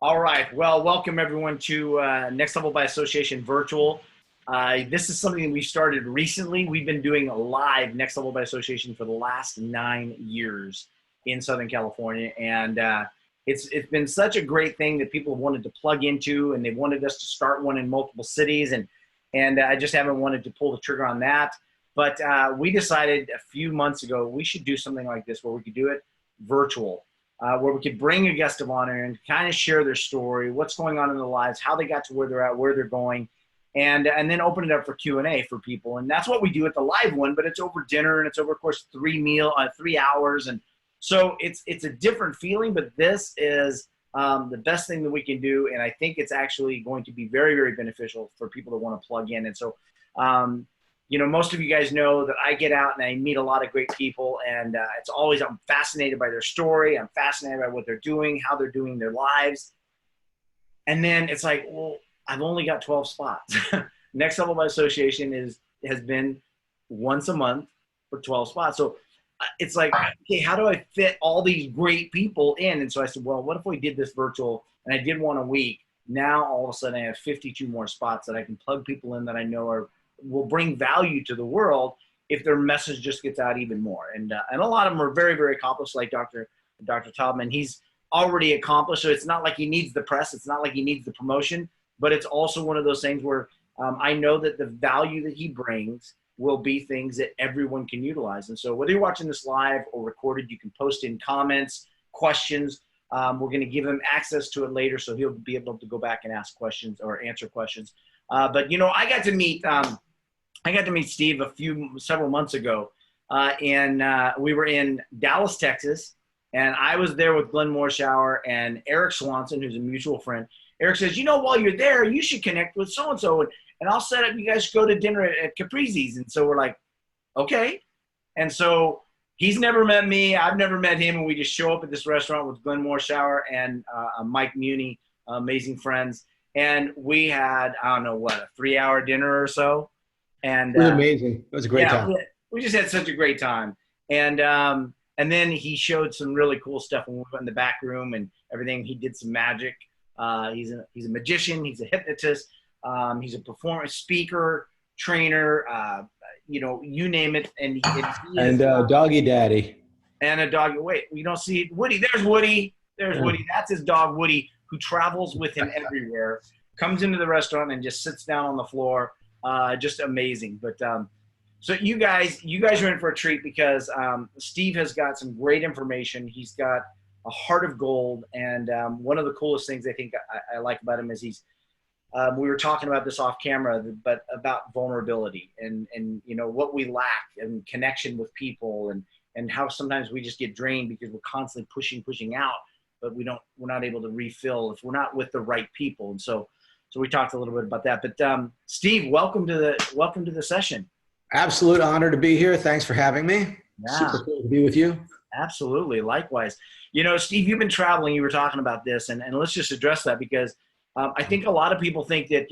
All right. Well, welcome everyone to Next Level by Association Virtual. This is something we started recently. We've been doing a live Next Level by Association for the last 9 years in Southern California, and it's been such a great thing that people have wanted to plug into, and they wanted us to start one in multiple cities, and I just haven't wanted to pull the trigger on that. But we decided a few months ago we should do something like this where we could do it virtual. Where we could bring a guest of honor and kind of share their story, what's going on in their lives, how they got to where they're at, where they're going, and then open it up for Q&A for people. And that's what we do at the live one, but it's over dinner and it's over, of course, 3 hours. And so it's a different feeling, but this is the best thing that we can do. And I think it's actually going to be very, very beneficial for people that want to plug in. And so, most of you guys know that I get out and I meet a lot of great people, and it's always, I'm fascinated by their story. I'm fascinated by what they're doing, how they're doing their lives. And then it's like, well, I've only got 12 spots. Next Level by Association has been once a month for 12 spots. So it's like, okay, how do I fit all these great people in? And so I said, well, what if we did this virtual? And I did one a week. Now all of a sudden I have 52 more spots that I can plug people in that I know will bring value to the world if their message just gets out even more. And a lot of them are very, very accomplished, like Dr. Taubman. He's already accomplished, so it's not like he needs the press. It's not like he needs the promotion, but it's also one of those things where I know that the value that he brings will be things that everyone can utilize. And so whether you're watching this live or recorded, you can post in comments, questions. We're going to give him access to it later, so he'll be able to go back and ask questions or answer questions. But I got to meet Steve several months ago, and we were in Dallas, Texas, and I was there with Glenn Morshower and Eric Swanson, who's a mutual friend. Eric says, while you're there, you should connect with so-and-so, and I'll set up, you guys go to dinner at Caprizi's. And so we're like, okay. And so he's never met me. I've never met him, and we just show up at this restaurant with Glenn Morshower and Mike Muni, amazing friends. And we had, I don't know what, a 3-hour dinner or so. And it was amazing. It was a great time. We just had such a great time. And then he showed some really cool stuff when we went in the back room and everything. He did some magic. He's a magician. He's a hypnotist. He's a performer, speaker, trainer, you name it. And doggy daddy. And a dog. Wait, we don't see Woody. There's Woody. Woody. That's his dog, Woody, who travels with him everywhere, comes into the restaurant and just sits down on the floor. Just amazing. But so you guys are in for a treat because Steve has got some great information. He's got a heart of gold, and one of the coolest things I think I like about him is we were talking about this off camera, but about vulnerability and what we lack and connection with people, and how sometimes we just get drained because we're constantly pushing out, but we're not able to refill if we're not with the right people. And so we talked a little bit about that. But Steve, welcome to the session. Absolute honor to be here. Thanks for having me. Yeah. Super cool to be with you. Absolutely. Likewise. Steve, you've been traveling. You were talking about this, and let's just address that because I think a lot of people think that,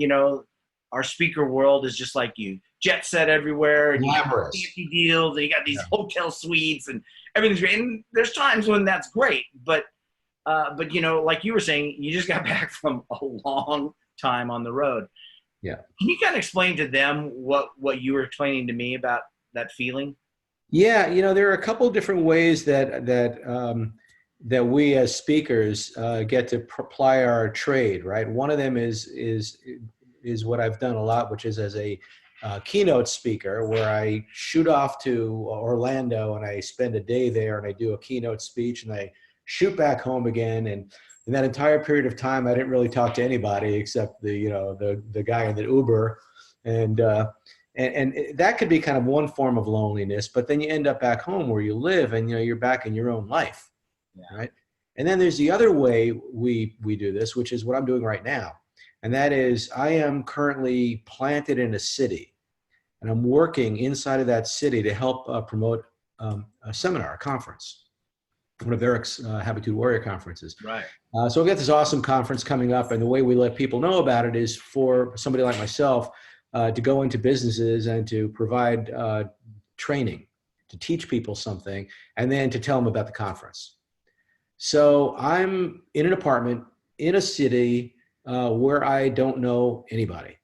our speaker world is just like you. Jet set everywhere, and you got fancy deals, and you got these hotel suites, and everything's great. And there's times when that's great, but like you were saying, you just got back from a long time on the road. Yeah. Can you kind of explain to them what you were explaining to me about that feeling? Yeah. There are a couple of different ways that we as speakers get to ply our trade, right? One of them is what I've done a lot, which is as a keynote speaker, where I shoot off to Orlando and I spend a day there and I do a keynote speech and I shoot back home again. And in that entire period of time, I didn't really talk to anybody except the guy in the Uber, and that could be kind of one form of loneliness. But then you end up back home where you live, and you're back in your own life, right? And then there's the other way we do this, which is what I'm doing right now, and that is I am currently planted in a city, and I'm working inside of that city to help promote a seminar, a conference. One of Eric's Habitude Warrior conferences. Right. So we've got this awesome conference coming up, and the way we let people know about it is for somebody like myself to go into businesses and to provide training, to teach people something, and then to tell them about the conference. So I'm in an apartment in a city where I don't know anybody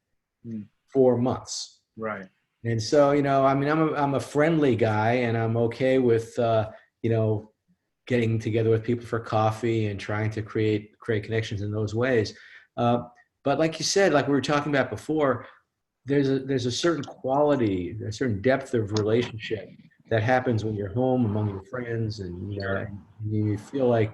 for months. Right. And so, I mean, I'm a friendly guy, and I'm okay with, getting together with people for coffee and trying to create connections in those ways. But like you said, like we were talking about before, there's a certain quality, a certain depth of relationship that happens when you're home among your friends, and Sure. and you feel like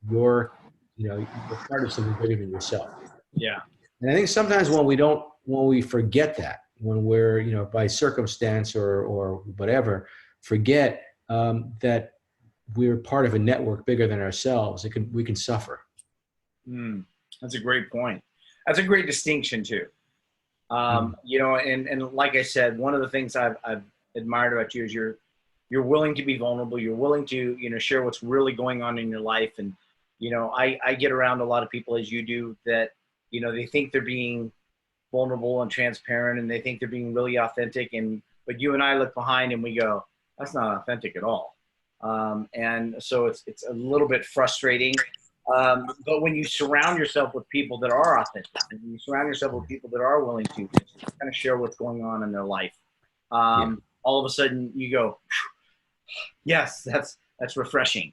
you're you're part of something bigger than yourself. Yeah. And I think sometimes when we forget that, when we're by circumstance or whatever, forget that we're part of a network bigger than ourselves, we can suffer. That's a great point. That's a great distinction too. And like I said, one of the things I've admired about you is you're willing to be vulnerable. You're willing to, share what's really going on in your life. And, I get around a lot of people, as you do, that, they think they're being vulnerable and transparent, and they think they're being really authentic. But you and I look behind and we go, that's not authentic at all. And so it's a little bit frustrating. But when you surround yourself with people that are authentic, and you surround yourself with people that are willing to kind of share what's going on in their life, all of a sudden you go, yes, that's refreshing.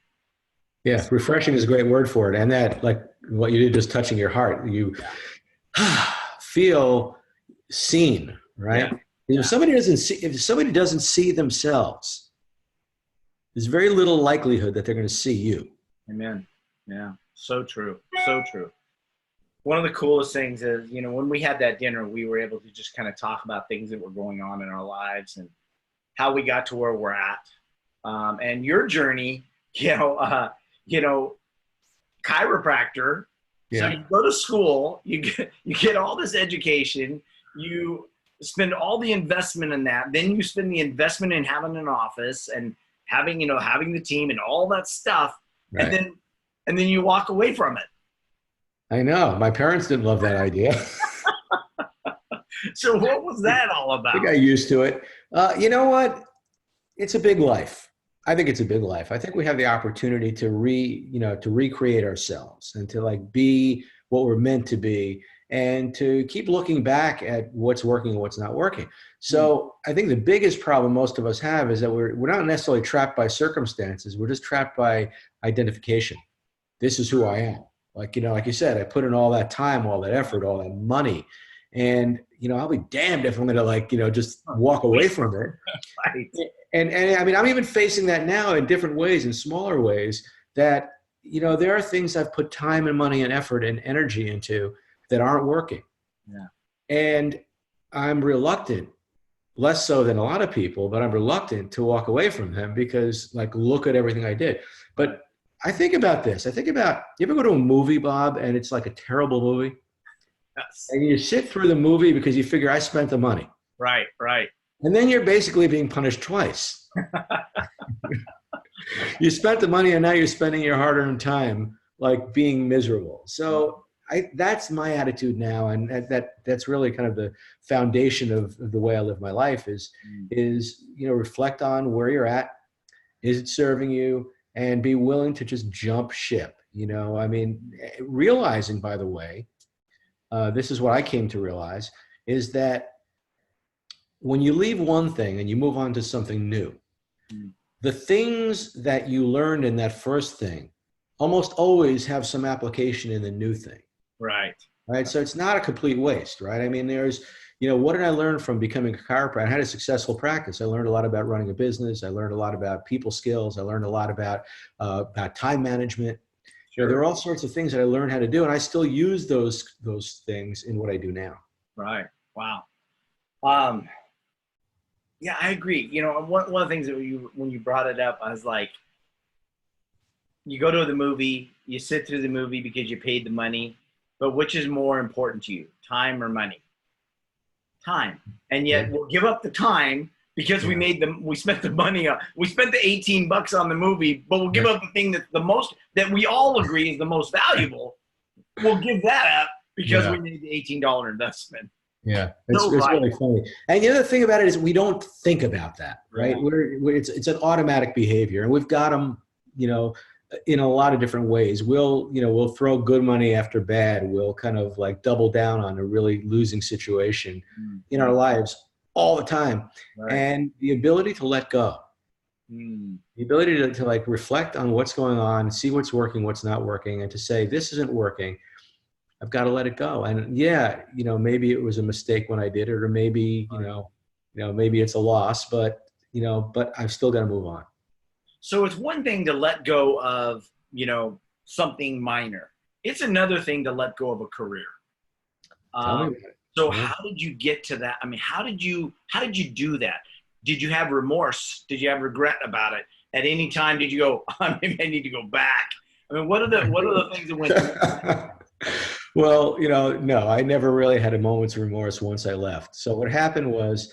Yeah, refreshing is a great word for it. And that, like what you did, just touching your heart, you feel seen, right? Yeah. If somebody doesn't see themselves, there's very little likelihood that they're going to see you. Amen. Yeah. So true. So true. One of the coolest things is, when we had that dinner, we were able to just kind of talk about things that were going on in our lives and how we got to where we're at. And your journey, chiropractor. Yeah. So you go to school, you get all this education, you spend all the investment in that, then you spend the investment in having an office and having the team and all that stuff. Right. And then you walk away from it. I know. My parents didn't love that idea. So what was that all about? I got used to it. You know what? It's a big life. I think it's a big life. I think we have the opportunity to recreate ourselves and to be what we're meant to be, and to keep looking back at what's working and what's not working. So I think the biggest problem most of us have is that we're not necessarily trapped by circumstances. We're just trapped by identification. This is who I am. Like you said, I put in all that time, all that effort, all that money, and I'll be damned if I'm going to just walk away from it. Right. And I mean, I'm even facing that now in different ways, in smaller ways, that there are things I've put time and money and effort and energy into that aren't working. Yeah. And I'm reluctant, less so than a lot of people, but I'm reluctant to walk away from them because look at everything I did. But I think about this. You ever go to a movie, Bob, and it's like a terrible movie? Yes. And you sit through the movie because you figure I spent the money. Right. And then you're basically being punished twice. You spent the money and now you're spending your hard-earned time being miserable. So that's my attitude now, and that's really kind of the foundation of the way I live my life is reflect on where you're at. Is it serving you? And be willing to just jump ship. I mean, realizing, by the way, this is what I came to realize, is that when you leave one thing and you move on to something new, the things that you learned in that first thing almost always have some application in the new thing. Right. So it's not a complete waste, right? I mean, there's, what did I learn from becoming a chiropractor? I had a successful practice. I learned a lot about running a business. I learned a lot about people skills. I learned a lot about time management. Sure. There are all sorts of things that I learned how to do, and I still use those things in what I do now. Right. Wow. Yeah, I agree. One of the things that when you brought it up, I was like, you go to the movie, you sit through the movie because you paid the money, but which is more important to you, time or money? Time. And yet we'll give up the time because we spent the money on, we spent the $18 on the movie, but we'll give up the thing that we all agree is the most valuable. We'll give that up because we made the $18 investment. Yeah, it's really funny. And the other thing about it is we don't think about that, right? It's an automatic behavior, and we've got them, in a lot of different ways. We'll throw good money after bad. We'll kind of like double down on a really losing situation in our lives all the time. Right. And the ability to let go, the ability to like reflect on what's going on, see what's working, what's not working, and to say, this isn't working. I've got to let it go. And yeah, maybe it was a mistake when I did it, or maybe, maybe it's a loss, but I've still got to move on. So it's one thing to let go of, something minor. It's another thing to let go of a career. Tell me about it. So how did you get to that? I mean, how did you do that? Did you have remorse? Did you have regret about it? At any time, did you go, maybe I need to go back? I mean, what are the things that went through? Well, no, I never really had a moment's remorse once I left. So what happened was,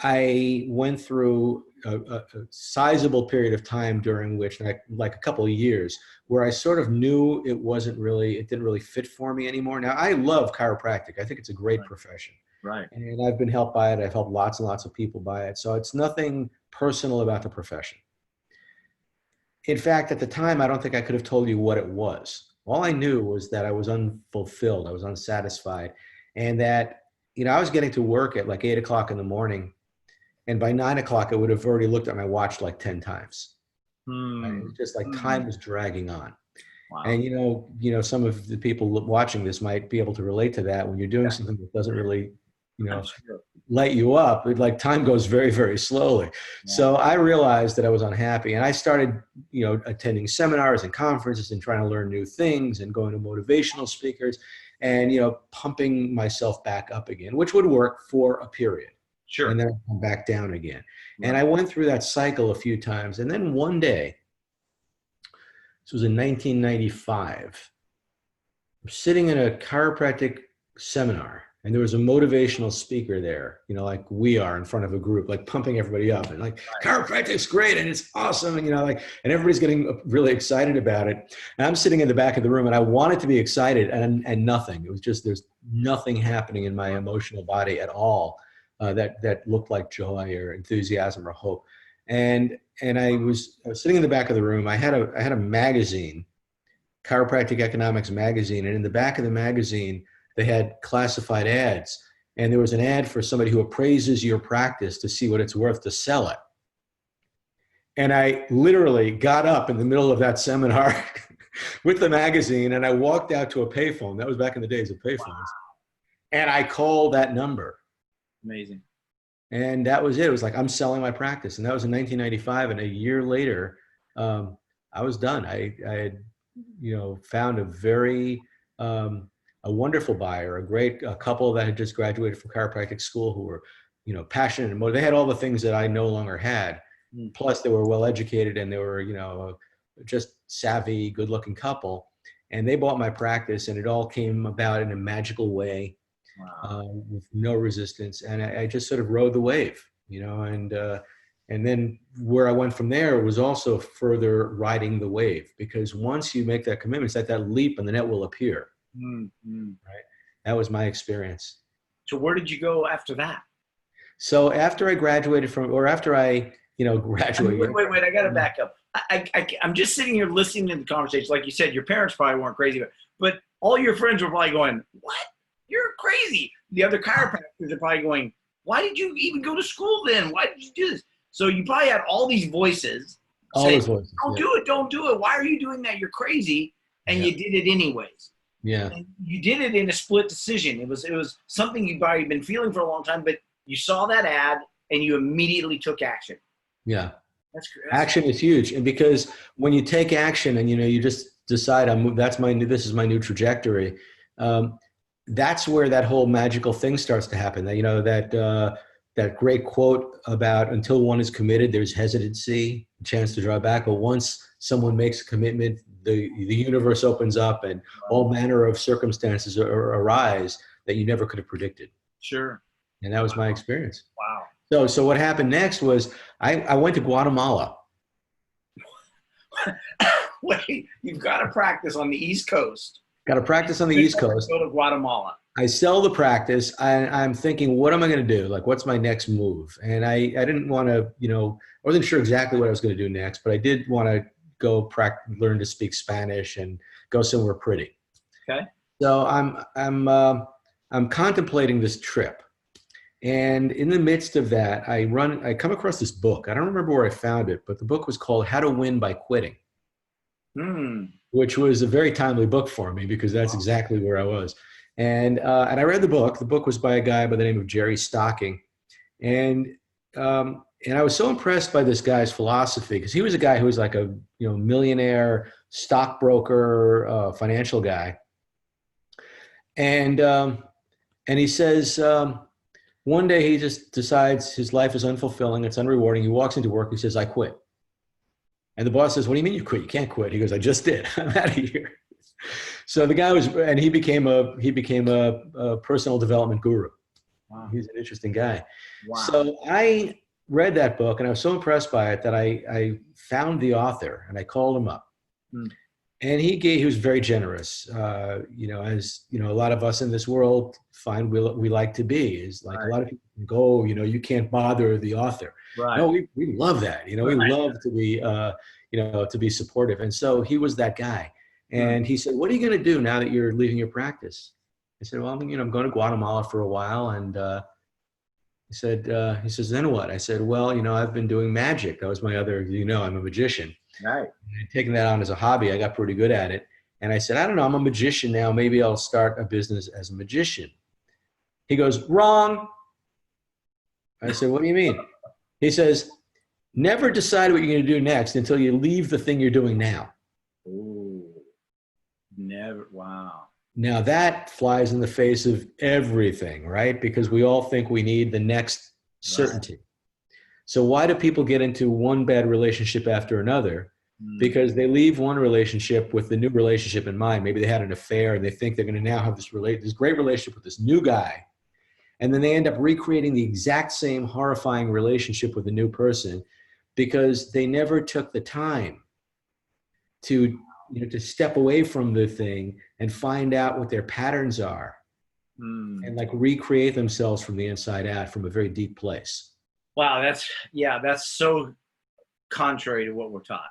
I went through a sizable period of time during which, like a couple of years, where I sort of knew it didn't really fit for me anymore. Now, I love chiropractic. I think it's a great profession. Right. And I've been helped by it. I've helped lots and lots of people by it. So it's nothing personal about the profession. In fact, at the time, I don't think I could have told you what it was. All I knew was that I was unfulfilled. I was unsatisfied. And that, I was getting to work at like 8 o'clock in the morning. And by 9 o'clock, I would have already looked at my watch like 10 times. Right? It was just like time was dragging on. Wow. And, some of the people watching this might be able to relate to that. When you're doing something that doesn't really, light you up, like time goes very, very slowly. Yeah. So I realized that I was unhappy, and I started, attending seminars and conferences and trying to learn new things and going to motivational speakers and, pumping myself back up again, which would work for a period. Sure. And then I'd come back down again. Right. And I went through that cycle a few times. And then one day, this was in 1995, I'm sitting in a chiropractic seminar, and there was a motivational speaker there, like we are in front of a group, like pumping everybody up and like, chiropractic's great and it's awesome. And, and everybody's getting really excited about it. And I'm sitting in the back of the room, and I wanted to be excited and nothing. It was just, there's nothing happening in my emotional body at all that looked like joy or enthusiasm or hope. And I was sitting in the back of the room. I had a magazine, Chiropractic Economics magazine. And in the back of the magazine, they had classified ads. And there was an ad for somebody who appraises your practice to see what it's worth to sell it. And I literally got up in the middle of that seminar with the magazine, and I walked out to a payphone. That was back in the days of payphones. Wow. And I called that number. Amazing. And that was it. It was like, I'm selling my practice. And that was in 1995. And a year later, I was done. I had, found a very, a wonderful buyer, a couple that had just graduated from chiropractic school who were, passionate and motivated. They had all the things that I no longer had. Plus they were well-educated, and they were, just savvy, good-looking couple. And they bought my practice, and it all came about in a magical way. Wow. With no resistance. And I just sort of rode the wave, and then where I went from there was also further riding the wave, because once you make that commitment, it's like that leap and the net will appear. Right? That was my experience. So where did you go after that? So after I graduated after I, graduated. Wait, I got to back up. I'm just sitting here listening to the conversation. Like you said, your parents probably weren't crazy, but all your friends were probably going, what? You're crazy. The other chiropractors are probably going, why did you even go to school then? Why did you do this? So you probably had all these voices saying, don't do it. Why are you doing that? You're crazy. And you did it anyways. Yeah. And you did it in a split decision. It was something you've probably been feeling for a long time, but you saw that ad and you immediately took action. Yeah. Action is huge. And because when you take action and, you just decide this is my new trajectory. That's where that whole magical thing starts to happen. That great quote about, until one is committed, there's hesitancy, a chance to draw back. But once someone makes a commitment, the universe opens up, and all manner of circumstances arise that you never could have predicted. Sure. And that was my experience. Wow. So what happened next was I went to Guatemala. Wait, you've got to practice on the East Coast. Got to practice on the East Coast. Go to Guatemala. I sell the practice. I'm thinking, what am I going to do? Like, what's my next move? And I didn't want to, I wasn't sure exactly what I was going to do next, but I did want to go learn to speak Spanish and go somewhere pretty. Okay. So I'm contemplating this trip. And in the midst of that, I come across this book. I don't remember where I found it, but the book was called How to Win by Quitting, which was a very timely book for me because that's exactly where I was. And I read the book. The book was by a guy by the name of Jerry Stocking. And I was so impressed by this guy's philosophy because he was a guy who was like a millionaire stockbroker, financial guy. And he says, one day he just decides his life is unfulfilling, it's unrewarding. He walks into work, he says, I quit. And the boss says, what do you mean you quit? You can't quit. He goes, I just did. I'm out of here. So the guy he became a personal development guru. Wow. He's an interesting guy. Wow. So I read that book and I was so impressed by it that I found the author and I called him up. And he was very generous. As a lot of us in this world find we like to be, is like a lot of people go, you can't bother the author. Right. No, we love that. We love to be, to be supportive. And so he was that guy. And he said, what are you going to do now that you're leaving your practice? I said, well, I'm going to Guatemala for a while. And he says, then what? I said, well, I've been doing magic. That was my other, I'm a magician. Right. And taking that on as a hobby, I got pretty good at it. And I said, I don't know, I'm a magician now. Maybe I'll start a business as a magician. He goes, wrong. I said, what do you mean? He says, never decide what you're going to do next until you leave the thing you're doing now. Ooh, never. Wow. Now that flies in the face of everything, right? Because we all think we need the next certainty. Right. So why do people get into one bad relationship after another? Because they leave one relationship with the new relationship in mind. Maybe they had an affair and they think they're going to now have this great relationship with this new guy. And then they end up recreating the exact same horrifying relationship with a new person because they never took the time to step away from the thing and find out what their patterns are and like recreate themselves from the inside out from a very deep place. Wow, that's so contrary to what we're taught.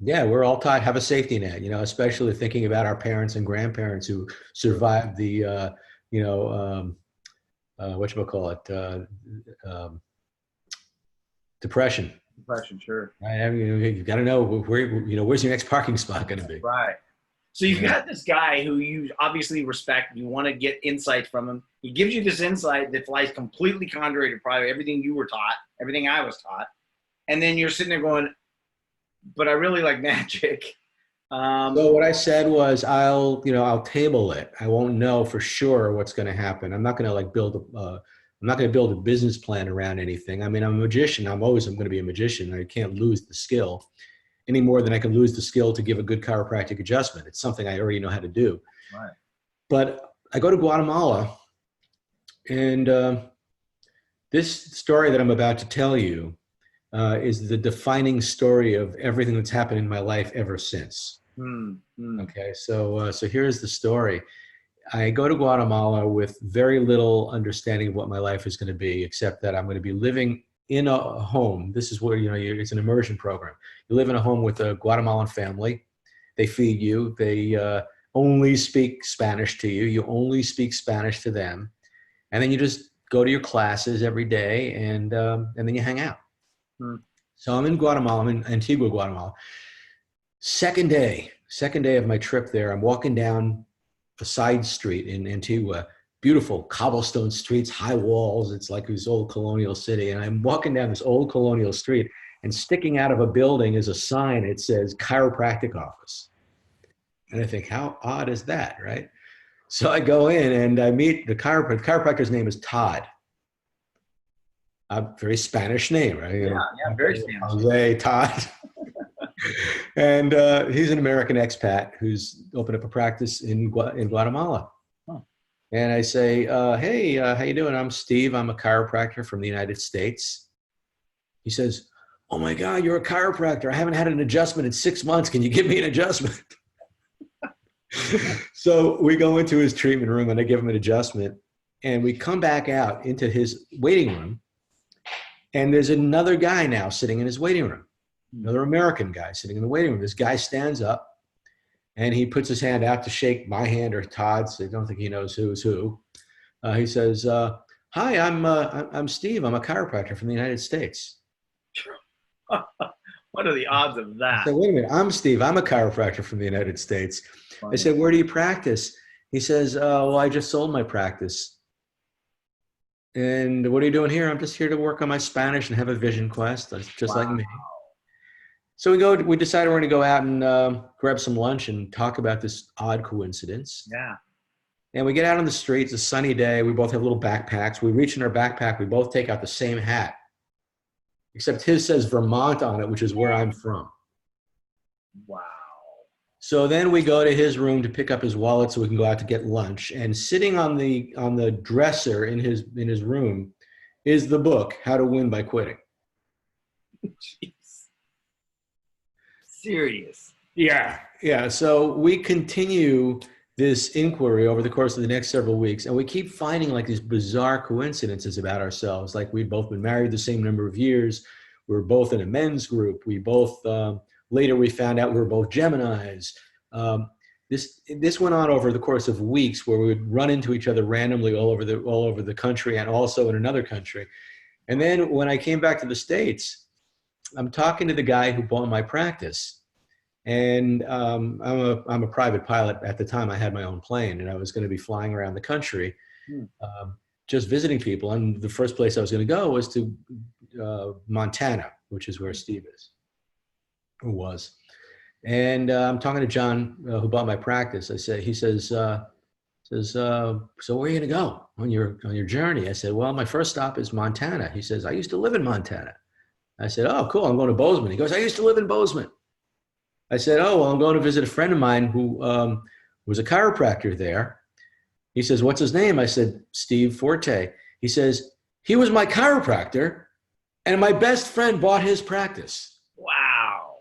Yeah, we're all taught have a safety net, especially thinking about our parents and grandparents who survived the, depression. Depression, sure. Right? I mean, you've got to know where's your next parking spot going to be. Right. So you've got this guy who you obviously respect. You want to get insights from him. He gives you this insight that flies completely contrary to probably everything you were taught, everything I was taught. And then you're sitting there going, but I really like magic. So what I said was, I'll table it. I won't know for sure what's going to happen. I'm not going to build a business plan around anything. I mean, I'm a magician. I'm going to be a magician. I can't lose the skill any more than I can lose the skill to give a good chiropractic adjustment. It's something I already know how to do. Right. But I go to Guatemala, and this story that I'm about to tell you is the defining story of everything that's happened in my life ever since. Okay, so here's the story. I go to Guatemala with very little understanding of what my life is going to be, except that I'm going to be living in a home. This is where, it's an immersion program. You live in a home with a Guatemalan family. They feed you. They only speak Spanish to you. You only speak Spanish to them. And then you just go to your classes every day and then you hang out. So I'm in Guatemala, I'm in Antigua, Guatemala. Second day of my trip there, I'm walking down a side street in Antigua, beautiful cobblestone streets, high walls. It's like this old colonial city. And I'm walking down this old colonial street, and sticking out of a building is a sign. It says chiropractic office. And I think, how odd is that, right? So I go in and I meet the chiropractor. The chiropractor's name is Todd. A very Spanish name, right? Yeah, very Spanish. Jose, Todd. And he's an American expat who's opened up a practice in Guatemala. Huh. And I say, hey, how you doing? I'm Steve. I'm a chiropractor from the United States. He says, oh my God, you're a chiropractor. I haven't had an adjustment in 6 months. Can you give me an adjustment? So we go into his treatment room and I give him an adjustment. And we come back out into his waiting room. And there's another guy now sitting in his waiting room. another American guy sitting in the waiting room. This guy stands up and he puts his hand out to shake my hand or Todd's. I don't think he knows who's who. He says, "Hi, I'm Steve. I'm a chiropractor from the United States." What are the odds of that? I said, "Wait a minute. I'm Steve. I'm a chiropractor from the United States." Funny. I said, "Where do you practice?" He says, "Well, I just sold my practice." "And what are you doing here?" "I'm just here to work on my Spanish and have a vision quest, just like me." So we decided we're going to go out and grab some lunch and talk about this odd coincidence. Yeah. And we get out on the street. It's a sunny day. We both have little backpacks. We reach in our backpack. We both take out the same hat, except his says Vermont on it, which is where I'm from. Wow. So then we go to his room to pick up his wallet so we can go out to get lunch. And sitting on the dresser in his room is the book, How to Win by Quitting. Jeez. Serious. Yeah. So we continue this inquiry over the course of the next several weeks, and we keep finding like these bizarre coincidences about ourselves. Like we've both been married the same number of years. We were both in a men's group. We both later we found out we were both Geminis. This went on over the course of weeks, where we would run into each other randomly all over the country and also in another country. And then when I came back to the States, I'm talking to the guy who bought my practice. And I'm a private pilot. At the time, I had my own plane, and I was going to be flying around the country, just visiting people. And the first place I was going to go was to Montana, which is where Steve is, or was. And I'm talking to John, who bought my practice. He says, "So where are you going to go on your journey?" I said, "Well, my first stop is Montana." He says, "I used to live in Montana." I said, "Oh, cool. I'm going to Bozeman." He goes, "I used to live in Bozeman." I said, "Oh, well, I'm going to visit a friend of mine who was a chiropractor there." He says, "What's his name?" I said, "Steve Forte." He says, "He was my chiropractor, and my best friend bought his practice." Wow.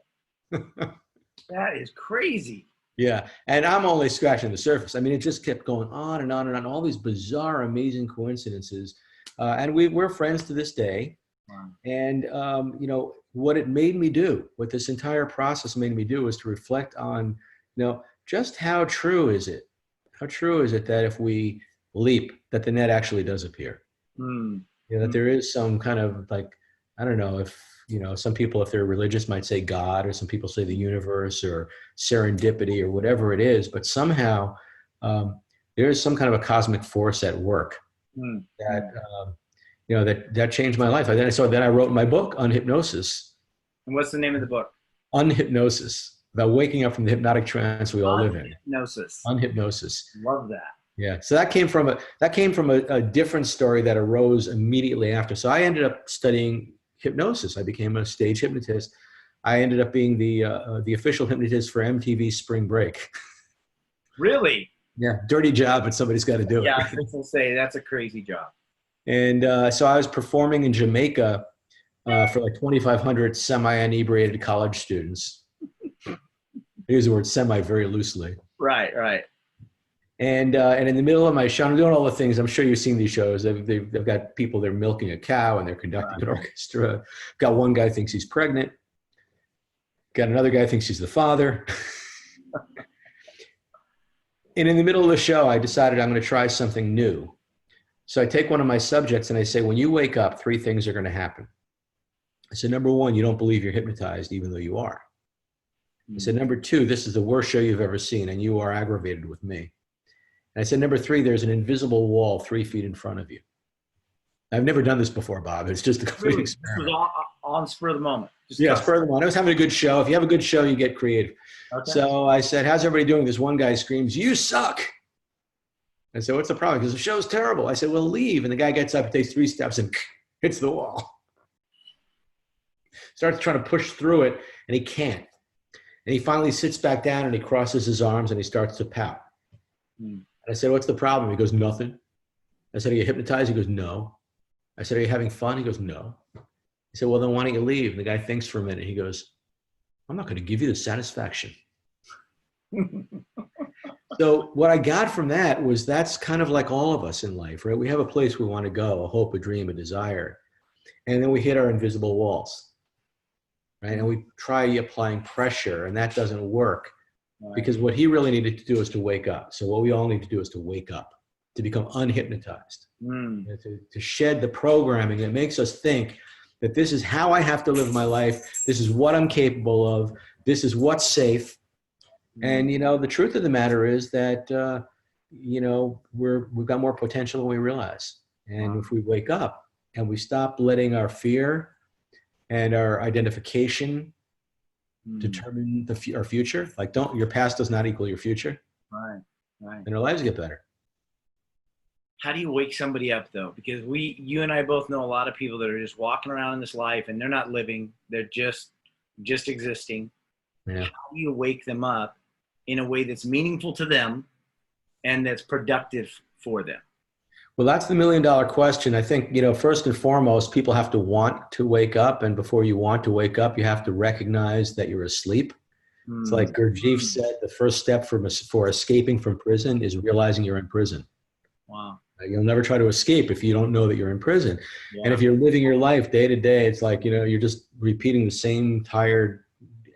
That is crazy. Yeah, and I'm only scratching the surface. I mean, it just kept going on and on and on, all these bizarre, amazing coincidences. And we're friends to this day. Wow. And, what it made me do, what this entire process made me do, was to reflect on, just how true is it? How true is it that if we leap, that the net actually does appear? That there is some kind of like, I don't know if, some people, if they're religious, might say God, or some people say the universe or serendipity or whatever it is, but somehow there is some kind of a cosmic force at work that, that changed my life. Then I wrote my book on hypnosis. And what's the name of the book? Unhypnosis, about waking up from the hypnotic trance we all live in. Unhypnosis. Love that. Yeah. So that came from a different story that arose immediately after. So I ended up studying hypnosis. I became a stage hypnotist. I ended up being the official hypnotist for MTV Spring Break. Really? Yeah. Dirty job, but somebody's got to do it. Yeah, I was going to say that's a crazy job. And so I was performing in Jamaica for like 2,500 semi-inebriated college students. I use the word semi very loosely. Right. And in the middle of my show, I'm doing all the things. I'm sure you've seen these shows. They've got people, they're milking a cow and they're conducting an orchestra. Got one guy thinks he's pregnant. Got another guy thinks he's the father. And in the middle of the show, I decided I'm going to try something new. So I take one of my subjects and I say, when you wake up, 3 things are going to happen. I said, number 1, you don't believe you're hypnotized, even though you are. I said, number 2, this is the worst show you've ever seen, and you are aggravated with me. And I said, number 3, there's an invisible wall 3 feet in front of you. I've never done this before, Bob. It's just a complete experiment. This was on spur of the moment. Yeah, spur of the moment. I was having a good show. If you have a good show, you get creative. Okay. So I said, how's everybody doing? This one guy screams, "You suck." I said, what's the problem? Because the show's terrible. I said, well, leave. And the guy gets up, takes 3 steps, and hits the wall. Starts trying to push through it, and he can't. And he finally sits back down, and he crosses his arms, and he starts to pout. And I said, what's the problem? He goes, nothing. I said, are you hypnotized? He goes, no. I said, are you having fun? He goes, no. I said, well, then why don't you leave? And the guy thinks for a minute. He goes, I'm not going to give you the satisfaction. So what I got from that was that's kind of like all of us in life, right? We have a place we want to go, a hope, a dream, a desire. And then we hit our invisible walls. right? And we try applying pressure, and that doesn't work Right. because what he really needed to do is to wake up. So what we all need to do is to wake up, to become unhypnotized, to shed the programming that makes us think that this is how I have to live my life. This is what I'm capable of. This is what's safe. And, you know, the truth of the matter is that, you know, we've got more potential than we realize. And if we wake up and we stop letting our fear and our identification determine our future, like your past does not equal your future. Right. Right. And our lives get better. How do you wake somebody up though? Because you and I both know a lot of people that are just walking around in this life and they're not living. They're just existing. Yeah. How do you wake them up in a way that's meaningful to them and that's productive for them? Well, that's the $1 million question. I think, you know, first and foremost, people have to want to wake up. And before you want to wake up, you have to recognize that you're asleep. It's like Gurdjieff said, the first step for escaping from prison is realizing you're in prison. Wow. You'll never try to escape if you don't know that you're in prison. Yeah. And if you're living your life day to day, it's like, you know, you're just repeating the same tired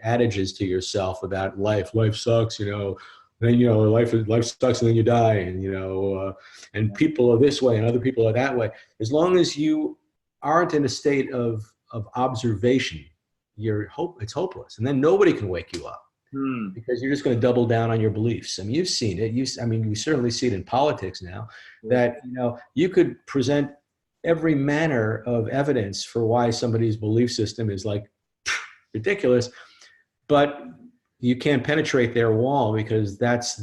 adages to yourself about life. Life sucks, you know. Then, you know, life sucks and then you die. And, you know, and people are this way and other people are that way. As long as you aren't in a state of observation, it's hopeless. And then nobody can wake you up. Because you're just going to double down on your beliefs. I mean, you've seen it. We certainly see it in politics now that, you know, you could present every manner of evidence for why somebody's belief system is like ridiculous, but you can't penetrate their wall because that's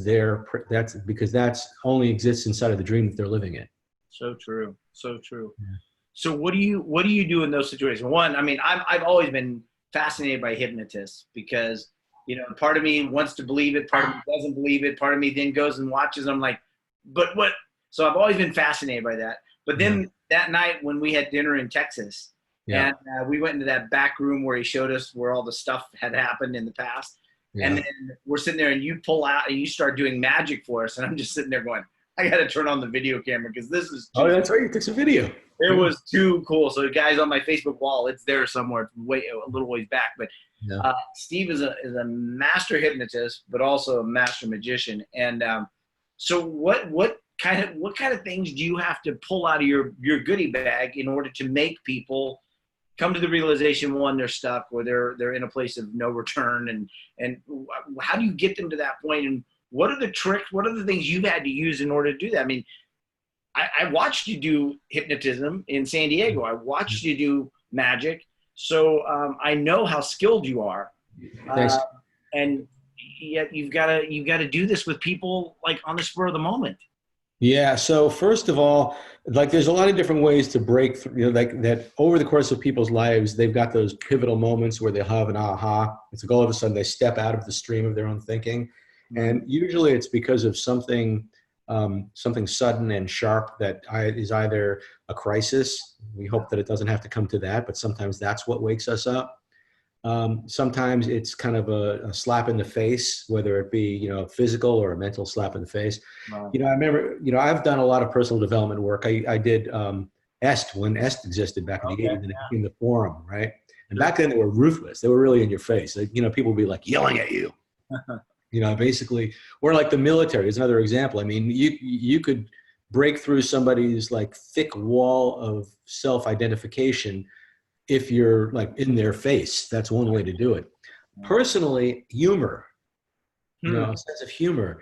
only exists inside of the dream that they're living in. So true. So true. Yeah. So what do you do in those situations? One, I mean, I've always been fascinated by hypnotists because, you know, part of me wants to believe it, part of me doesn't believe it, part of me then goes and watches. I'm like, but what? So I've always been fascinated by that. But then that night when we had dinner in Texas, and we went into that back room where he showed us where all the stuff had happened in the past. Yeah. And then we're sitting there and you pull out and you start doing magic for us. And I'm just sitting there going, I got to turn on the video camera because this is too that's right. You took some video. It was too cool. So guys, on my Facebook wall, it's there somewhere, a little ways back. But Steve is a master hypnotist, but also a master magician. And so what kind of things do you have to pull out of your goodie bag in order to make people come to the realization, one, they're stuck, or they're in a place of no return, and how do you get them to that point? And what are the tricks? What are the things you've had to use in order to do that? I mean, I watched you do hypnotism in San Diego. I watched you do magic. So I know how skilled you are. And yet you've got to do this with people like on the spur of the moment. Yeah. So first of all, like there's a lot of different ways to break through, you know, like that over the course of people's lives, they've got those pivotal moments where they'll have an aha. It's like all of a sudden they step out of the stream of their own thinking. And usually it's because of something sudden and sharp that is either a crisis. We hope that it doesn't have to come to that, but sometimes that's what wakes us up. Sometimes it's kind of a slap in the face, whether it be, you know, physical or a mental slap in the face. Wow. You know, I remember, you know, I've done a lot of personal development work. I did EST when EST existed back in the 80s, and it became the forum, right? And back then they were ruthless. They were really in your face. Like, you know, people would be like yelling at you. You know, basically, or like the military is another example. I mean, you could break through somebody's like thick wall of self-identification if you're like in their face. That's one way to do it. Personally, humor, you know, a sense of humor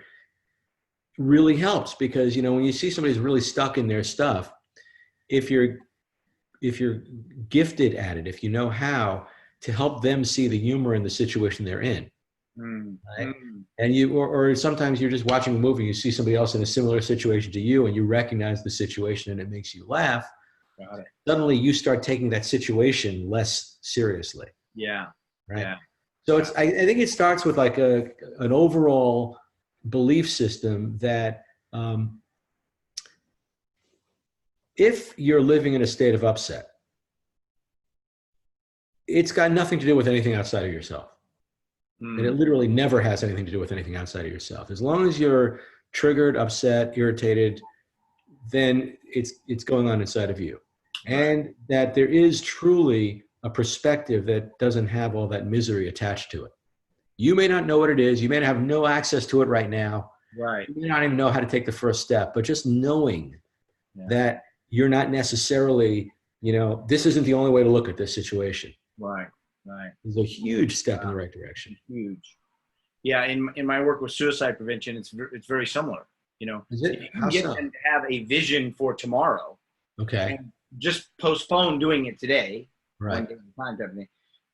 really helps because, you know, when you see somebody's really stuck in their stuff, if you're gifted at it, if you know how to help them see the humor in the situation they're in. Right? And or sometimes you're just watching a movie, you see somebody else in a similar situation to you and you recognize the situation and it makes you laugh. Got it. Suddenly you start taking that situation less seriously. Yeah. Right. Yeah. So I think it starts with like an overall belief system that if you're living in a state of upset, it's got nothing to do with anything outside of yourself. And it literally never has anything to do with anything outside of yourself. As long as you're triggered, upset, irritated, then it's going on inside of you. And that there is truly a perspective that doesn't have all that misery attached to it. You may not know what it is. You may have no access to it right now. Right. You may not even know how to take the first step, but just knowing Yeah. that you're not necessarily, this isn't the only way to look at this situation. Right. Right. Is a huge step in the right direction. Huge. Yeah. In my work with suicide prevention, it's very similar. Is it? If you How can get so? them to have a vision for tomorrow, Okay. and just postpone doing it today, Right. one day at a time, type of thing,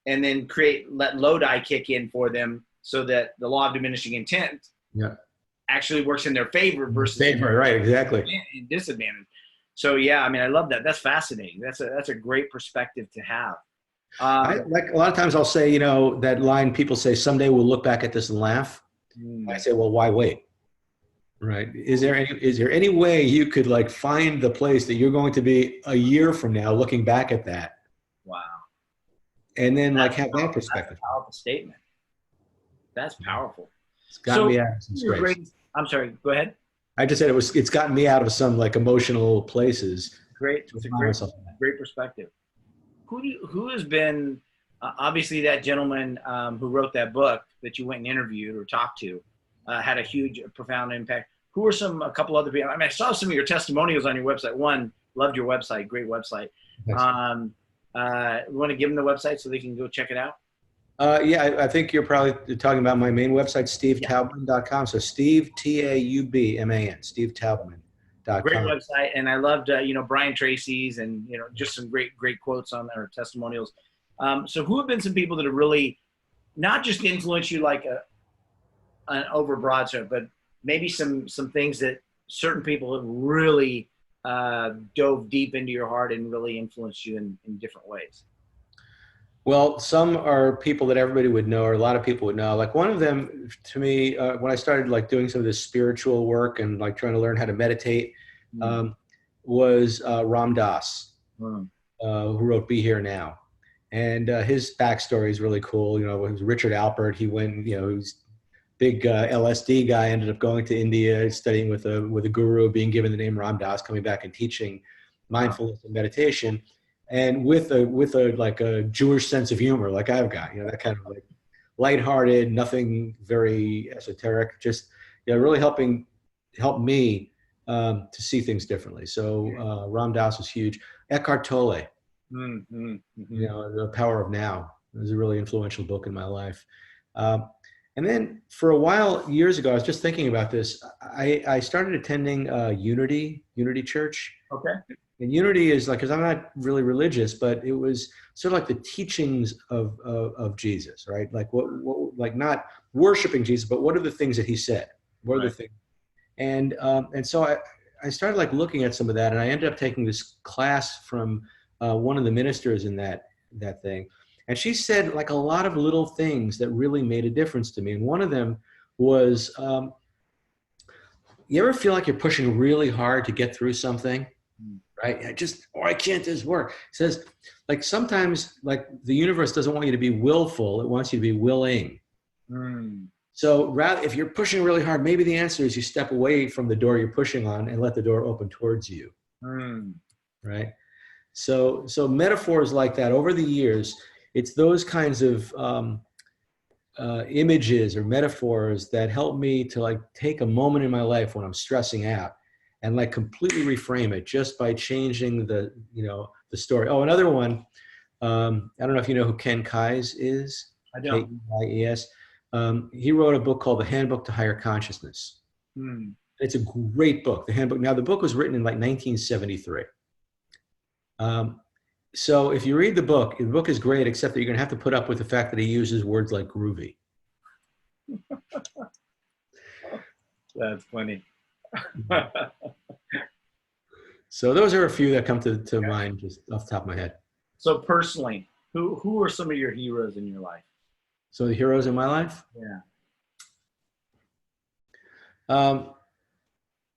and then let Lodi kick in for them, so that the law of diminishing intent actually works in their favor versus right? Exactly. disadvantage. So yeah, I mean, I love that. That's fascinating. That's a great perspective to have. Like a lot of times I'll say, that line people say, someday we'll look back at this and laugh. I say, well, why wait? Right. Is there any way you could like find the place that you're going to be a year from now looking back at that? Wow. And then like have that perspective. That's a powerful statement. That's powerful. It's gotten me out of some space. I'm sorry, go ahead. I just said it's gotten me out of some like emotional places. Great. It's a great perspective. Who has been, obviously that gentleman who wrote that book that you went and interviewed or talked to, had a huge, profound impact. Who are a couple other people? I mean, I saw some of your testimonials on your website. One, loved your website, great website. You want to give them the website so they can go check it out? Yeah, I think you're probably talking about my main website, stevetaubman.com. So Steve, Taubman, stevetaubman.com. Great website. And I loved, Brian Tracy's and, just some great quotes on there, testimonials. So who have been some people that have really not just influenced you like an overbroad sort, but maybe some things that certain people have really dove deep into your heart and really influenced you in different ways? Well, some are people that everybody would know, or a lot of people would know. Like one of them, to me, when I started like doing some of this spiritual work and like trying to learn how to meditate, was Ram Dass, who wrote "Be Here Now," and his backstory is really cool. It was Richard Alpert. He went, he was big LSD guy. Ended up going to India, studying with a guru, being given the name Ram Dass, coming back and teaching mindfulness and meditation. And with a like a Jewish sense of humor, like I've got, that kind of like lighthearted, nothing very esoteric, just really helped me to see things differently. So Ram Dass was huge. Eckhart Tolle, The Power of Now, was a really influential book in my life. And then for a while, years ago, I was just thinking about this. I started attending Unity Church. Okay. And Unity is like, because I'm not really religious, but it was sort of like the teachings of Jesus, right? Like what like not worshiping Jesus, but what are the things that he said? What are the things? And so I started like looking at some of that, and I ended up taking this class from one of the ministers in that thing. And she said like a lot of little things that really made a difference to me. And one of them was, you ever feel like you're pushing really hard to get through something? Right? I can't do this work. It says like sometimes like the universe doesn't want you to be willful. It wants you to be willing. So rather, if you're pushing really hard, maybe the answer is you step away from the door you're pushing on and let the door open towards you. Right? So metaphors like that over the years, it's those kinds of images or metaphors that help me to like take a moment in my life when I'm stressing out and like completely reframe it just by changing the story. Oh, another one. I don't know if you know who Ken Keyes is. I don't. Keyes. He wrote a book called The Handbook to Higher Consciousness. It's a great book, The Handbook. Now, the book was written in like 1973. So if you read the book is great, except that you're going to have to put up with the fact that he uses words like groovy. That's funny. So those are a few that come to mind just off the top of my head. So personally, who are some of your heroes in your life? So the heroes in my life? Yeah.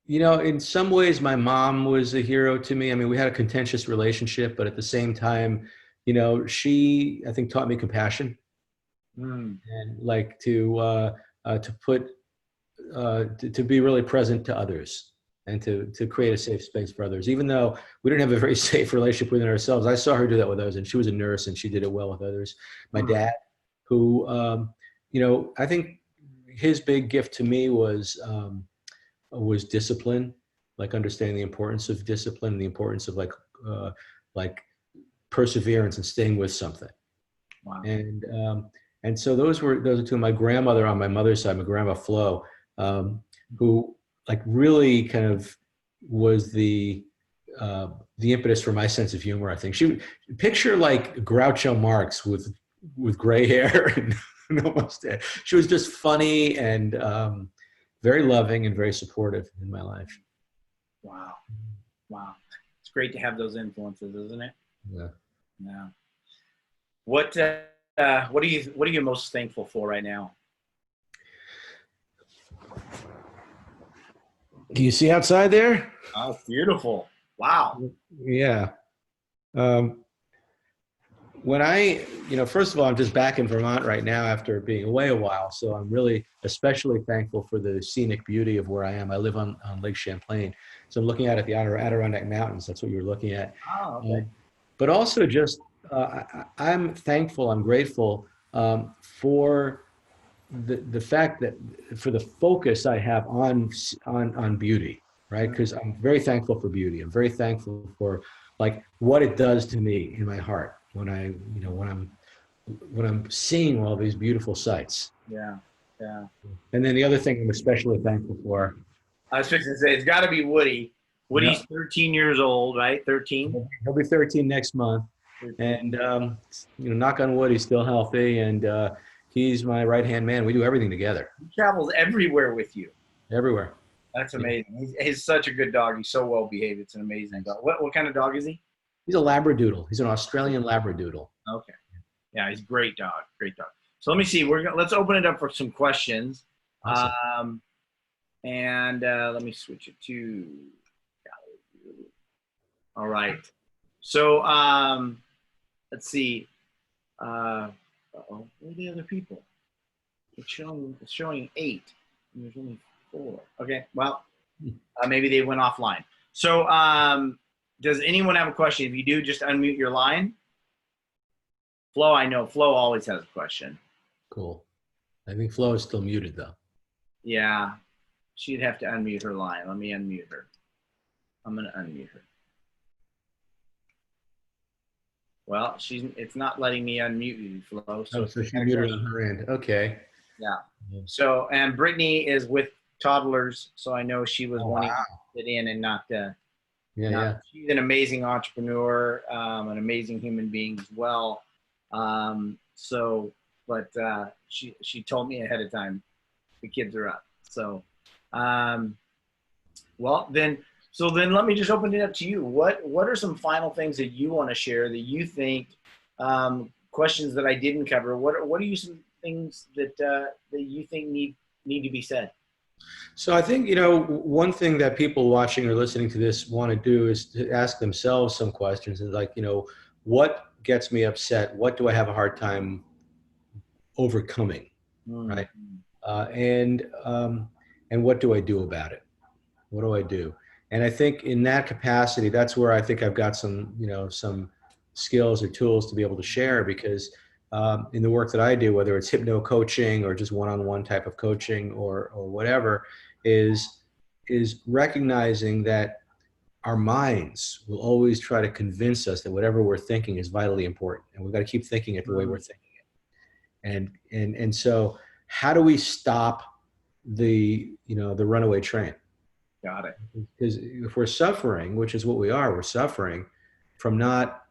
In some ways, my mom was a hero to me. I mean, we had a contentious relationship, but at the same time, she, I think, taught me compassion and like to be really present to others and to create a safe space for others. Even though we didn't have a very safe relationship within ourselves, I saw her do that with others, and she was a nurse and she did it well with others. My dad, who, I think his big gift to me was discipline, like understanding the importance of discipline and the importance of like perseverance and staying with something. Wow. And so those are two. My grandmother on my mother's side, my grandma Flo, who like really kind of was the impetus for my sense of humor. I think she picture like Groucho Marx with gray hair and almost she was just funny and very loving and very supportive in my life. Wow. Wow. It's great to have those influences, isn't it? Yeah. Yeah. What are you most thankful for right now? Do you see outside there? Oh, beautiful. Wow. Yeah. When first of all, I'm just back in Vermont right now after being away a while. So I'm really especially thankful for the scenic beauty of where I am. I live on Lake Champlain. So I'm looking out at the Adirondack Mountains. That's what you're looking at. Oh, okay. But also just, I'm thankful, I'm grateful for the fact that for the focus I have on beauty, right? Because I'm very thankful for beauty. I'm very thankful for like what it does to me in my heart when I'm seeing all these beautiful sights. Yeah. Yeah. And then the other thing I'm especially thankful for. I was fixing to say it's got to be Woody. Woody's 13 years old, right? 13. He'll be 13 next month, and knock on wood, he's still healthy, and he's my right-hand man. We do everything together. He travels everywhere with you. Everywhere. That's amazing. He's such a good dog. He's so well behaved. It's an amazing dog. What kind of dog is he? He's a Labradoodle. He's an Australian Labradoodle. Okay. Yeah, he's a great dog. Great dog. So let me see. Let's open it up for some questions. Awesome. And let me switch it to. All right. So let's see. Where are the other people? It's showing 8. And there's only 4. Okay. Well, maybe they went offline. So does anyone have a question? If you do, just unmute your line. Flo, I know Flo always has a question. Cool. I think Flo is still muted though. Yeah. She'd have to unmute her line. Let me unmute her. I'm going to unmute her. Well, it's not letting me unmute you, Flo. So she muted on her end. Okay. Yeah. So, and Brittany is with toddlers, so I know she was wanting to sit in and not. She's an amazing entrepreneur, an amazing human being as well. She told me ahead of time the kids are up. So, So then let me just open it up to you. What are some final things that you want to share that you think, questions that I didn't cover? What are some things that you think need to be said? So I think, one thing that people watching or listening to this want to do is to ask themselves some questions and like, what gets me upset? What do I have a hard time overcoming? Right. And what do I do about it? What do I do? And I think in that capacity, that's where I think I've got some skills or tools to be able to share because in the work that I do, whether it's hypno coaching or just one-on-one type of coaching or whatever, is recognizing that our minds will always try to convince us that whatever we're thinking is vitally important. And we've got to keep thinking it the way we're thinking it. And so how do we stop the runaway train? Got it. Because if we're suffering, which is what we are, we're suffering from not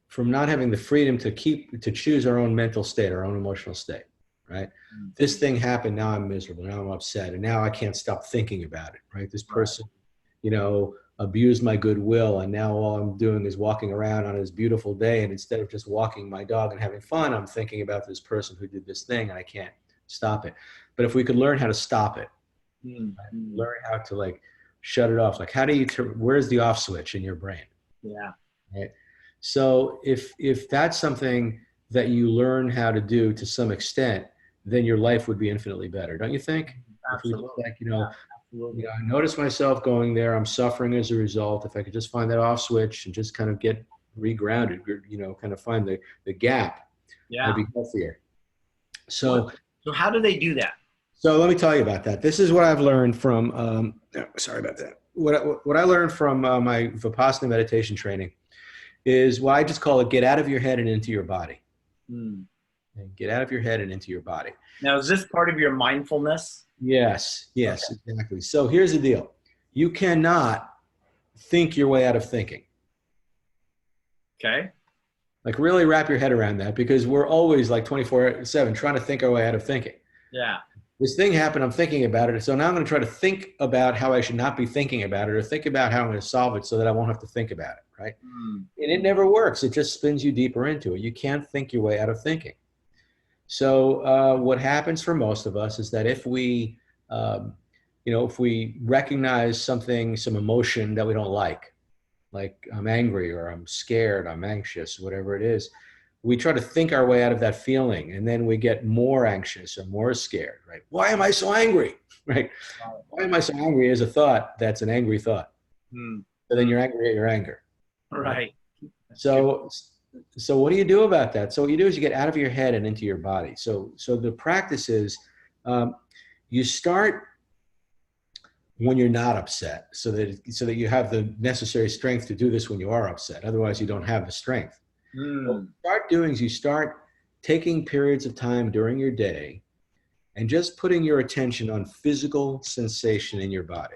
having the freedom to choose our own mental state, our own emotional state, right? Mm-hmm. This thing happened, now I'm miserable, now I'm upset, and now I can't stop thinking about it, right? This person, abused my goodwill, and now all I'm doing is walking around on this beautiful day, and instead of just walking my dog and having fun, I'm thinking about this person who did this thing, and I can't stop it. But if we could learn how to stop it, learn how to shut it off. How do you where's the off switch in your brain? Yeah. Right. So if that's something that you learn how to do to some extent, then your life would be infinitely better, don't you think? Absolutely. Absolutely. I notice myself going there. I'm suffering as a result. If I could just find that off switch and just kind of get regrounded, kind of find the gap, I'd Yeah. be healthier. What? So, So how do they do that? so let me tell you about that. This is what I've learned from, sorry about that. What I learned from my Vipassana meditation training is what I just call it: get out of your head and into your body. Hmm. And get out of your head and into your body. Now, is this part of your mindfulness? Yes, yes, Okay. exactly. So here's the deal. You cannot think your way out of thinking. Okay. Like really wrap your head around that, because we're always like 24/7 trying to think our way out of thinking. Yeah. This thing happened, I'm thinking about it. So now I'm going to try to think about how I should not be thinking about it, or think about how I'm going to solve it so that I won't have to think about it, right? Hmm. And it never works. It just spins you deeper into it. You can't think your way out of thinking. So what happens for most of us is that um, if we recognize something, some emotion that we don't like I'm angry or I'm scared, I'm anxious, whatever it is, we try to think our way out of that feeling, and then we get more anxious or more scared, right? Why am I so angry? Right? Why am I so angry is a thought that's an angry thought. Hmm. So then you're angry at your anger. Right? Right. That's good. So, so what do you do about that? So what you do is you get out of your head and into your body. So the practice is, um, you start when you're not upset, so that you have the necessary strength to do this when you are upset. Otherwise, you don't have the strength. What Hmm. you start doing is you start taking periods of time during your day and just putting your attention on physical sensation in your body.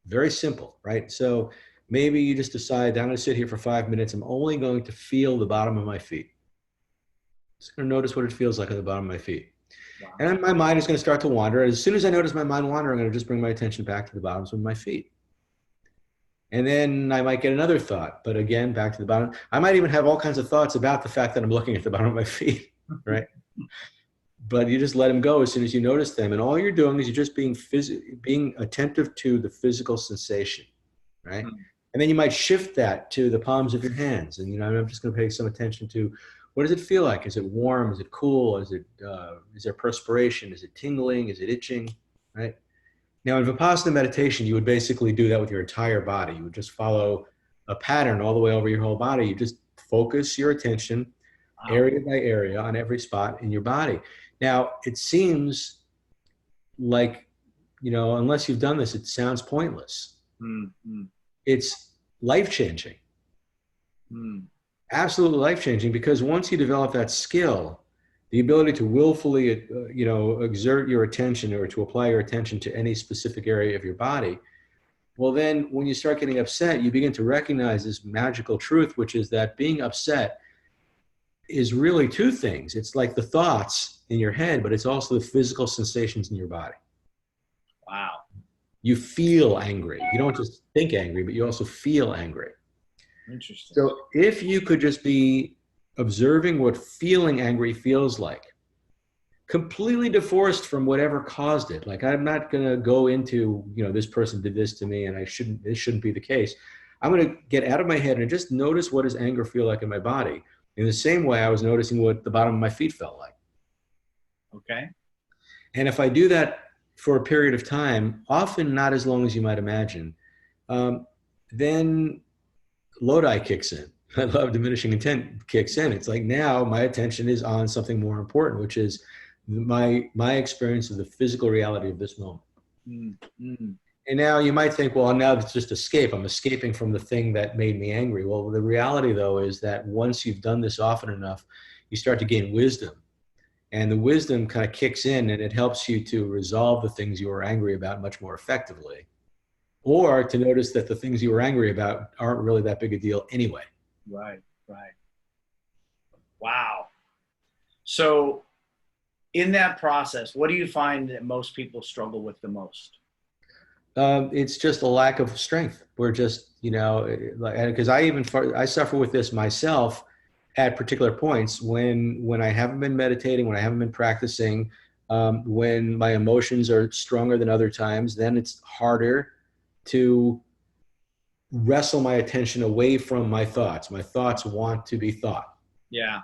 Very simple, right? So maybe you just decide, I'm going to sit here for 5 minutes. I'm only going to feel the bottom of my feet. Just going to notice what it feels like at the bottom of my feet. Wow. And my mind is going to start to wander. As soon as I notice my mind wander, I'm going to just bring my attention back to the bottoms of my feet. And then I might get another thought, but again, back to the bottom. I might even have all kinds of thoughts about the fact that I'm looking at the bottom of my feet, right? But you just let them go as soon as you notice them. And all you're doing is you're just being attentive to the physical sensation, right? Hmm. And then you might shift that to the palms of your hands. And, I'm just going to pay some attention to, what does it feel like? Is it warm? Is it cool? Is there perspiration? Is it tingling? Is it itching? Right? Now, in Vipassana meditation, you would basically do that with your entire body. You would just follow a pattern all the way over your whole body. You just focus your attention Wow. area by area on every spot in your body. Now, it seems like, unless you've done this, it sounds pointless. Hmm. Hmm. It's life-changing, Hmm. absolutely life-changing, because once you develop that skill, the ability to willfully, exert your attention or to apply your attention to any specific area of your body, well, then when you start getting upset, you begin to recognize this magical truth, which is that being upset is really two things. It's like the thoughts in your head, but it's also the physical sensations in your body. Wow. You feel angry. You don't just think angry, but you also feel angry. Interesting. So if you could just be observing what feeling angry feels like, completely divorced from whatever caused it. Like, I'm not going to go into, this person did this to me and this shouldn't be the case. I'm going to get out of my head and just notice, what does anger feel like in my body? In the same way I was noticing what the bottom of my feet felt like. Okay. And if I do that for a period of time, often not as long as you might imagine, then Lodi kicks in. I love diminishing intent kicks in. It's like, now my attention is on something more important, which is my experience of the physical reality of this moment. Hmm. Hmm. And now you might think, well, now it's just escape. I'm escaping from the thing that made me angry. Well, the reality, though, is that once you've done this often enough, you start to gain wisdom. And the wisdom kind of kicks in, and it helps you to resolve the things you were angry about much more effectively, or to notice that the things you were angry about aren't really that big a deal anyway. Right. Right. Wow. So in that process, what do you find that most people struggle with the most? It's just a lack of strength. We're just, because I suffer with this myself at particular points when I haven't been meditating, when I haven't been practicing, when my emotions are stronger than other times. Then it's harder to wrestle my attention away from my thoughts. My thoughts want to be thought. Yeah.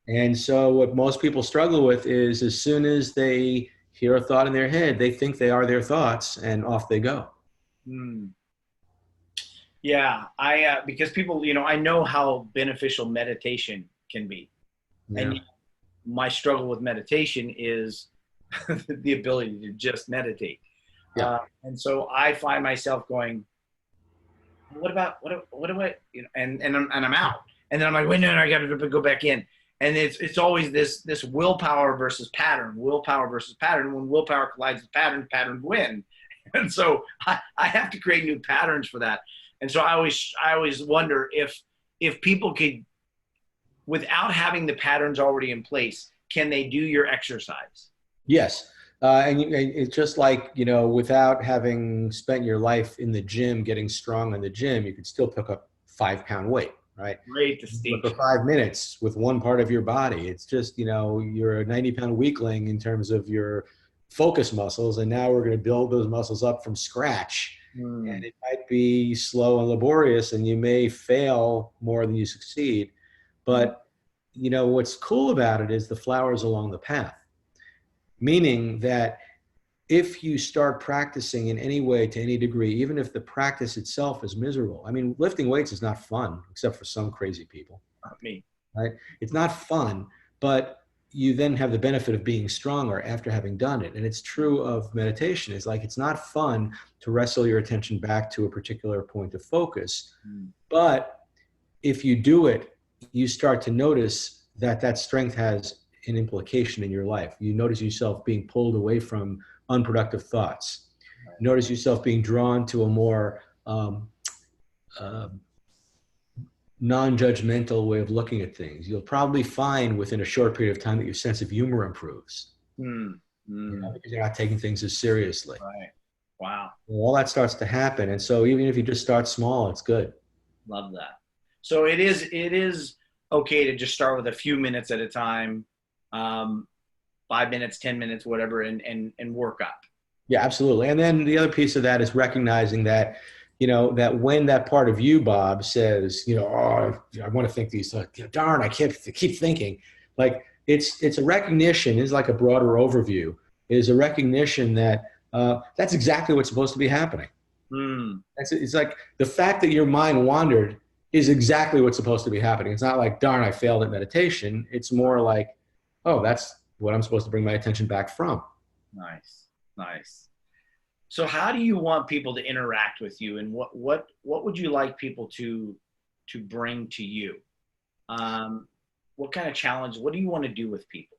And so what most people struggle with is, as soon as they hear a thought in their head, they think they are their thoughts, and off they go. Hmm. Yeah, because people, I know how beneficial meditation can be, Yeah. and my struggle with meditation is the ability to just meditate. Yeah. And so I find myself going, what about what do I, and I'm out, and then I'm like, wait, no, I got to go back in, and it's always this willpower versus pattern, willpower versus pattern. When willpower collides with pattern, patterns win, and so I have to create new patterns for that. And so I always wonder if people could, without having the patterns already in place, can they do your exercise? Yes. And it's just like, without having spent your life in the gym, getting strong in the gym, you could still pick up 5-pound weight, right? Great But for distinction. 5 minutes with one part of your body, it's just, you're a 90-pound weakling in terms of your focus muscles. And now we're going to build those muscles up from scratch. And Hmm. it might be slow and laborious, and you may fail more than you succeed. Hmm. But, what's cool about it is the flowers along the path, meaning that if you start practicing in any way to any degree, even if the practice itself is miserable, I mean, lifting weights is not fun, except for some crazy people, Not me. right? It's not fun, but you then have the benefit of being stronger after having done it. And it's true of meditation. It's like, it's not fun to wrestle your attention back to a particular point of focus. Hmm. But if you do it, you start to notice that that strength has an implication in your life. You notice yourself being pulled away from unproductive thoughts. You notice yourself being drawn to a more uh, non-judgmental way of looking at things. You'll probably find within a short period of time that your sense of humor improves, Hmm. Hmm. because you're not taking things as seriously. Right. Wow. All that starts to happen. And so even if you just start small, it's good. Love that. So it is okay to just start with a few minutes at a time, um, 5 minutes, 10 minutes, whatever, and work up. Yeah, absolutely. And then the other piece of that is recognizing that, that when that part of you, Bob, says, oh, I want to think these, darn, I can't keep thinking. Like it's a recognition, is like a broader overview, is a recognition that that's exactly what's supposed to be happening. Hmm. It's like the fact that your mind wandered is exactly what's supposed to be happening. It's not like, darn, I failed at meditation. It's more like, oh, that's what I'm supposed to bring my attention back from. Nice. Nice. So how do you want people to interact with you, and what would you like people to bring to you? Um, what kind of challenge? What do you want to do with people?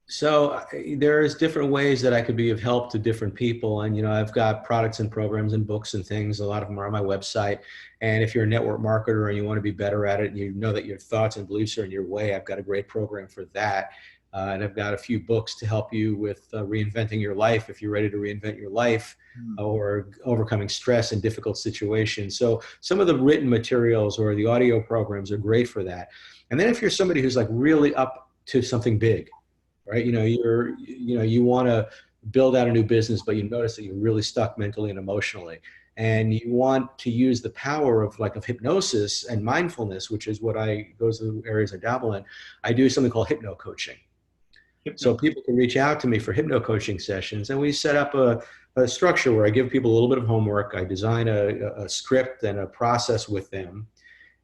So there's different ways that I could be of help to different people. And, I've got products and programs and books and things. A lot of them are on my website. And if you're a network marketer and you want to be better at it, and you know that your thoughts and beliefs are in your way, I've got a great program for that. And I've got a few books to help you with reinventing your life if you're ready to reinvent your life, Hmm. or overcoming stress in difficult situations. So some of the written materials or the audio programs are great for that. And then if you're somebody who's like really up to something big, right? You want to build out a new business, but you notice that you're really stuck mentally and emotionally. And you want to use the power of hypnosis and mindfulness, which is what those are the areas I dabble in. I do something called hypno coaching. So Hypno. people can reach out to me for hypno coaching sessions, and we set up a structure where I give people a little bit of homework. I design a script and a process with them,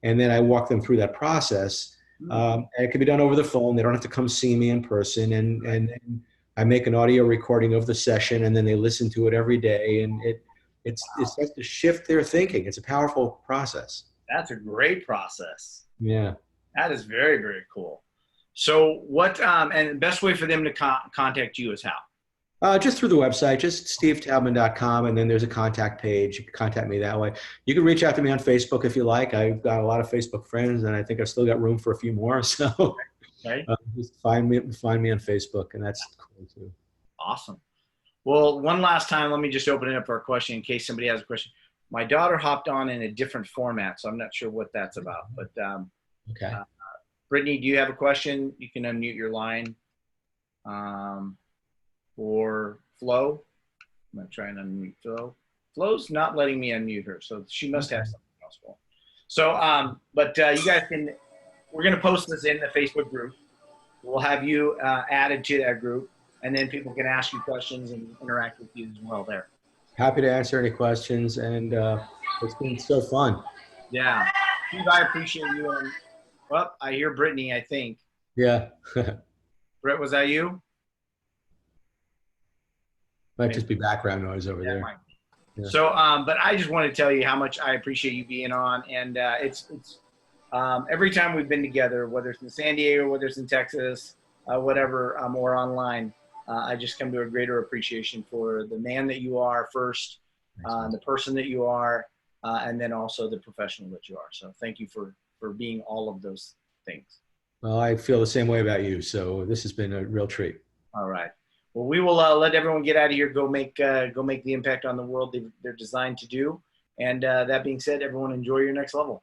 and then I walk them through that process. Hmm. And it can be done over the phone. They don't have to come see me in person. And then I make an audio recording of the session, and then they listen to it every day. And it starts to shift their thinking. It's a powerful process. That's a great process. Yeah. That is very, very cool. So and the best way for them to contact you is how? Just through the website, just stevetaubman.com, and then there's a contact page. You can contact me that way. You can reach out to me on Facebook if you like. I've got a lot of Facebook friends, and I think I've still got room for a few more. So Okay. just find me on Facebook, and that's cool too. Awesome. Well, one last time, let me just open it up for a question in case somebody has a question. My daughter hopped on in a different format, so I'm not sure what that's about. But Okay. Brittany, do you have a question? You can unmute your line. For Flo, I'm going to try and unmute Flo. Flo's not letting me unmute her, so she must have something else for. So, but you guys we're going to post this in the Facebook group. We'll have you added to that group. and then people can ask you questions and interact with you as well there. Happy to answer any questions, and it's been so fun. Yeah. Steve, I appreciate you. And, well, I hear Brittany, I think. Yeah. Brett, was that you? Might Maybe. just be background noise over Yeah, there. Yeah. So, but I just want to tell you how much I appreciate you being on. And it's every time we've been together, whether it's in San Diego, whether it's in Texas, whatever, or online, I just come to a greater appreciation for the man that you are first, the person that you are, and then also the professional that you are. So thank you for being all of those things. Well, I feel the same way about you. So this has been a real treat. All right. Well, we will let everyone get out of here. Go make the impact on the world they're designed to do. And that being said, everyone enjoy your next level.